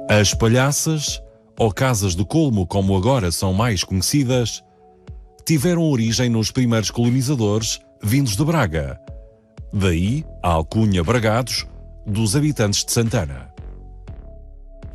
As palhaças, ou casas de colmo como agora são mais conhecidas, tiveram origem nos primeiros colonizadores vindos de Braga. Daí a alcunha Bragados dos habitantes de Santana.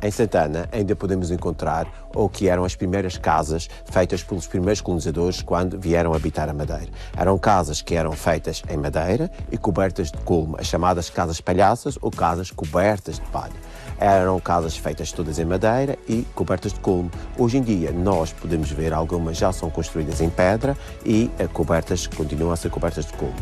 Em Santana ainda podemos encontrar o que eram as primeiras casas feitas pelos primeiros colonizadores quando vieram habitar a Madeira. Eram casas que eram feitas em madeira e cobertas de colmo, as chamadas casas palhaças ou casas cobertas de palha. Eram casas feitas todas em madeira e cobertas de colmo. Hoje em dia nós podemos ver algumas já são construídas em pedra e continuam a ser cobertas de colmo.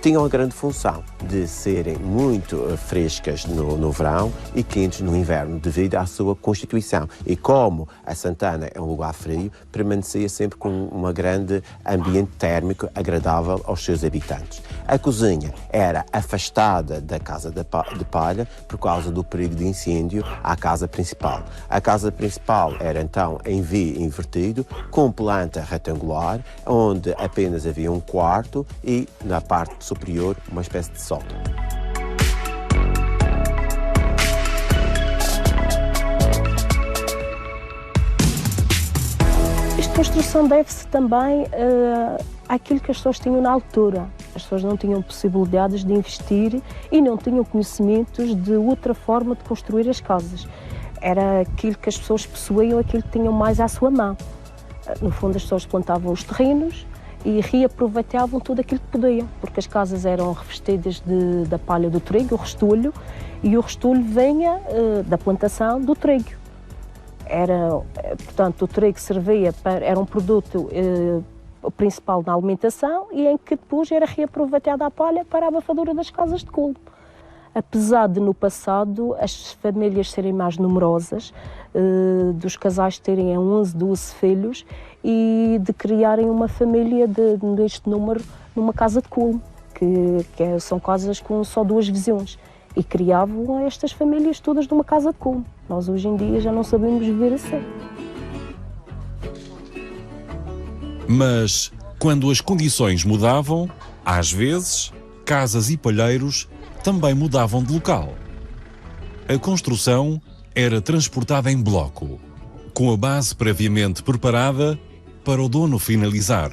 Tinham a grande função de serem muito frescas no verão e quentes no inverno, devido à sua constituição. E como a Santana é um lugar frio, permanecia sempre com um grande ambiente térmico agradável aos seus habitantes. A cozinha era afastada da casa de palha por causa do perigo de incêndio à casa principal. A casa principal era então em V invertido, com planta retangular, onde apenas havia um quarto e na parte superior uma espécie de sótão. Esta construção deve-se também àquilo que as pessoas tinham na altura. As pessoas não tinham possibilidades de investir e não tinham conhecimentos de outra forma de construir as casas. Era aquilo que as pessoas possuíam, aquilo que tinham mais à sua mão. No fundo, as pessoas plantavam os terrenos e reaproveitavam tudo aquilo que podiam, porque as casas eram revestidas da palha do trigo, o restolho, e o restolho vinha da plantação do trigo. Portanto, o trigo era um produto principal na alimentação e em que depois era reaproveitada a palha para a abafadura das casas de colmo. Apesar de no passado as famílias serem mais numerosas, dos casais terem 11, 12 filhos e de criarem uma família deste número numa casa de colmo, que são casas com só 2 visões, e criavam estas famílias todas numa casa de colmo. Nós hoje em dia já não sabemos viver assim. Mas, quando as condições mudavam, às vezes, casas e palheiros também mudavam de local. A construção era transportada em bloco, com a base previamente preparada para o dono finalizar.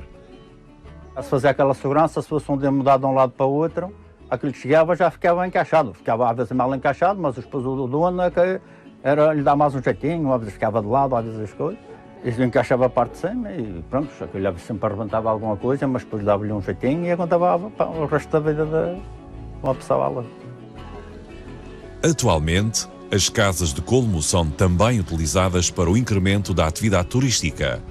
Se fazia aquela segurança, se fosse um dia mudar de um lado para o outro, aquilo que chegava já ficava encaixado. Ficava às vezes mal encaixado, mas depois o dono lhe dá mais um jeitinho, às vezes ficava de lado, às vezes as coisas. Isto encaixava a parte de cima e pronto, aquilo sempre arrebentava alguma coisa, mas depois dava-lhe um jeitinho e aguentava o resto da vida de uma pessoa lá. Atualmente, as casas de colmo são também utilizadas para o incremento da atividade turística.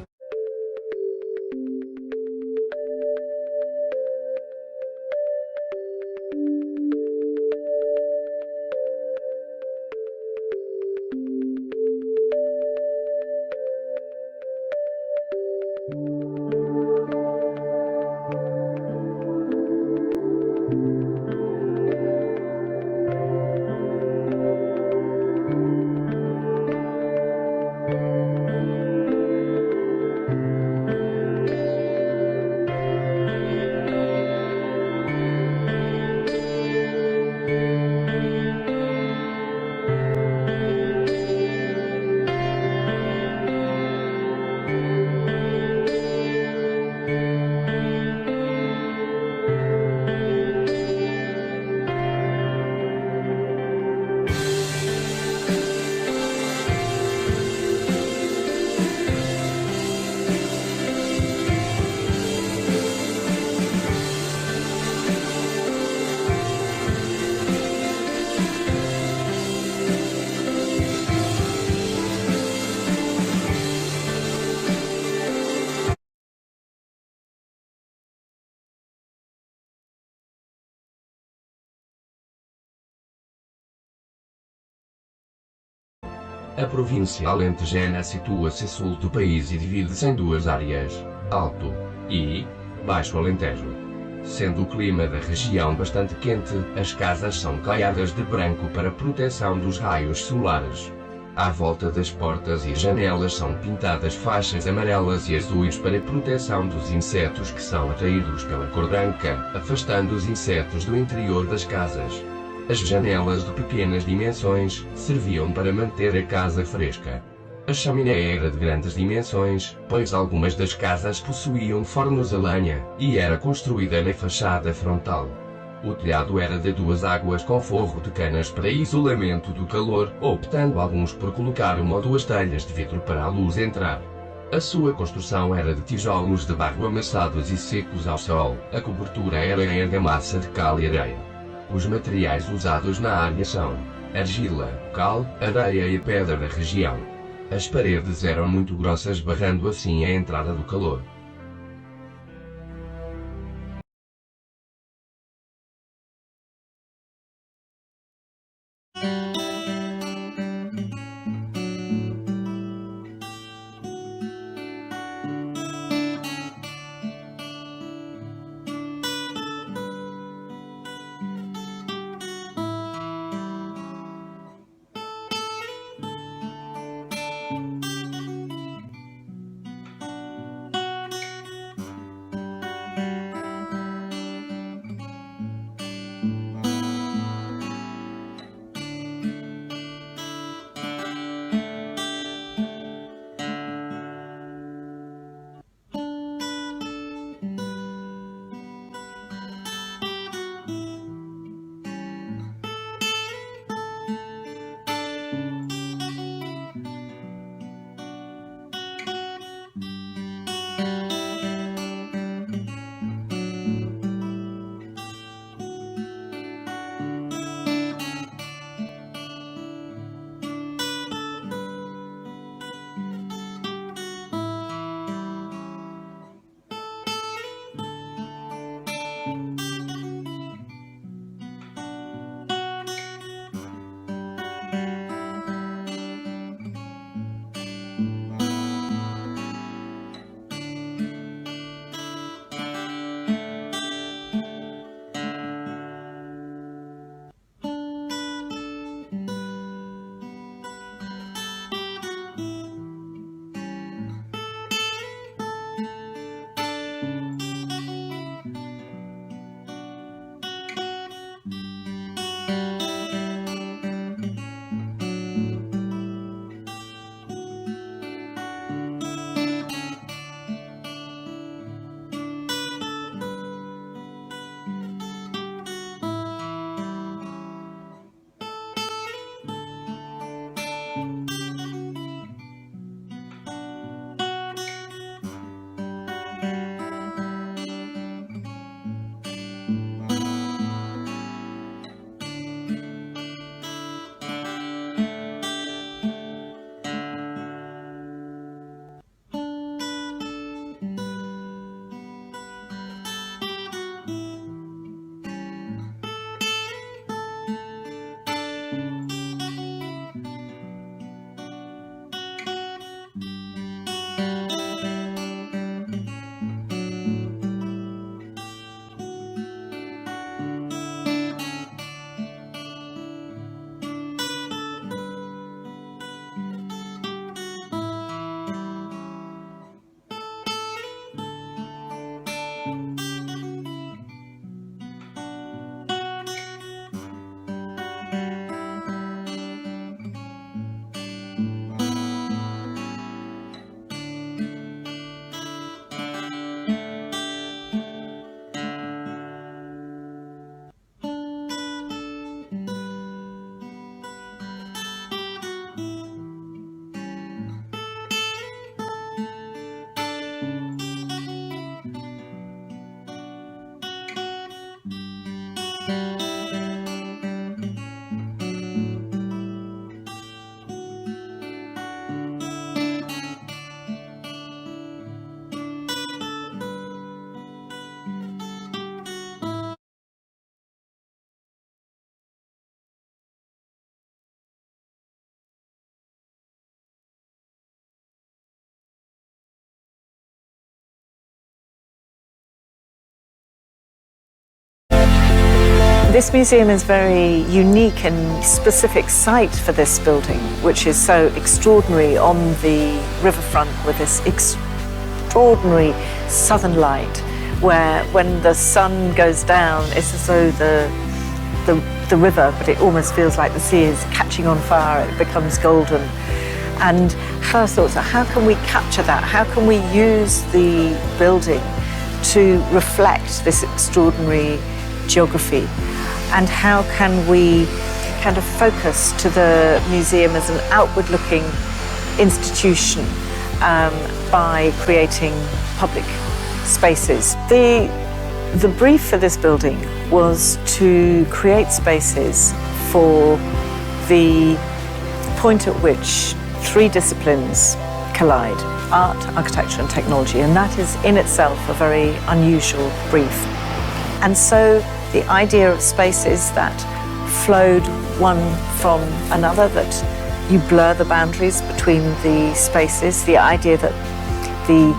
A província alentejana situa-se a sul do país e divide-se em 2 áreas, Alto e Baixo Alentejo. Sendo o clima da região bastante quente, as casas são clareadas de branco para proteção dos raios solares. À volta das portas e janelas são pintadas faixas amarelas e azuis para proteção dos insetos que são atraídos pela cor branca, afastando os insetos do interior das casas. As janelas de pequenas dimensões serviam para manter a casa fresca. A chaminé era de grandes dimensões, pois algumas das casas possuíam fornos a lenha, e era construída na fachada frontal. O telhado era de 2 águas com forro de canas para isolamento do calor, optando alguns por colocar 1 ou 2 telhas de vidro para a luz entrar. A sua construção era de tijolos de barro amassados e secos ao sol. A cobertura era em argamassa de cal e areia. Os materiais usados na área são argila, cal, areia e pedra da região. As paredes eram muito grossas, barrando assim a entrada do calor. This museum is very unique and specific site for this building, which is so extraordinary on the riverfront with this extraordinary southern light, where when the sun goes down, it's as though the the river, but it almost feels like the sea is catching on fire, it becomes golden. And first thoughts are, how can we capture that? How can we use the building to reflect this extraordinary geography? And how can we kind of focus to the museum as an outward-looking institution by creating public spaces? The brief for this building was to create spaces for the point at which three disciplines collide: art, architecture and technology, and that is in itself a very unusual brief. And so the idea of spaces that flowed one from another, that you blur the boundaries between the spaces, the idea that the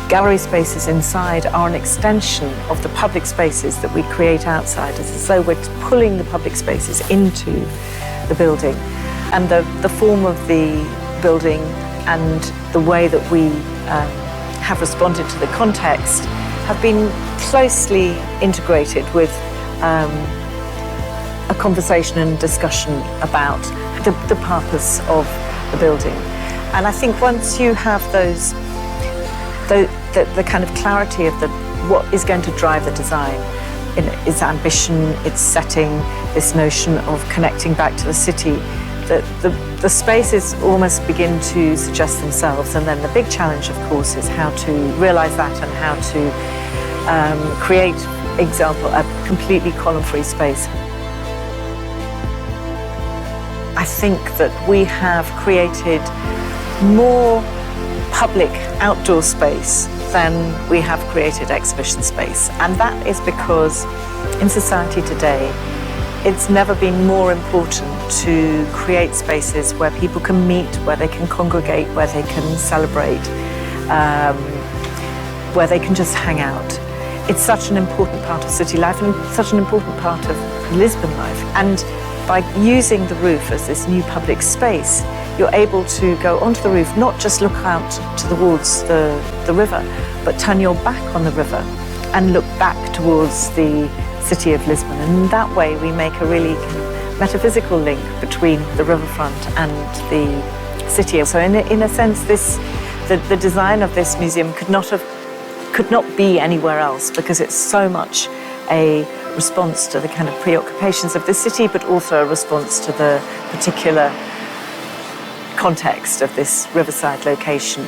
gallery spaces inside are an extension of the public spaces that we create outside, as though we're pulling the public spaces into the building. And the form of the building and the way that we have responded to the context have been closely integrated with a conversation and discussion about the purpose of the building. And I think once you have the kind of clarity of what is going to drive the design, its ambition, its setting, this notion of connecting back to the city, the spaces almost begin to suggest themselves. And then the big challenge, of course, is how to realise that and how to create, example, a completely column-free space. I think that we have created more public outdoor space than we have created exhibition space. And that is because in society today, it's never been more important to create spaces where people can meet, where they can congregate, where they can celebrate, where they can just hang out. It's such an important part of city life and such an important part of Lisbon life. And by using the roof as this new public space, you're able to go onto the roof, not just look out towards the river, but turn your back on the river and look back towards the city of Lisbon. And in that way, we make a really kind of metaphysical link between the riverfront and the city. So in a sense, the design of this museum could not be anywhere else, because it's so much a response to the kind of preoccupations of the city, but also a response to the particular context of this riverside location.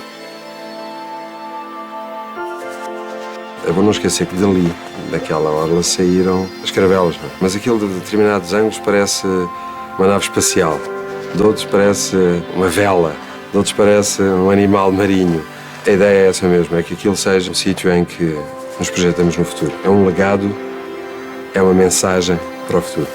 É bom não esquecer que dali, daquela orla, saíram as caravelas, não é? Mas aquilo de determinados ângulos parece uma nave espacial, de outros parece uma vela, de outros parece um animal marinho. A ideia é essa mesmo, é que aquilo seja um sítio em que nos projetamos no futuro. É um legado, é uma mensagem para o futuro.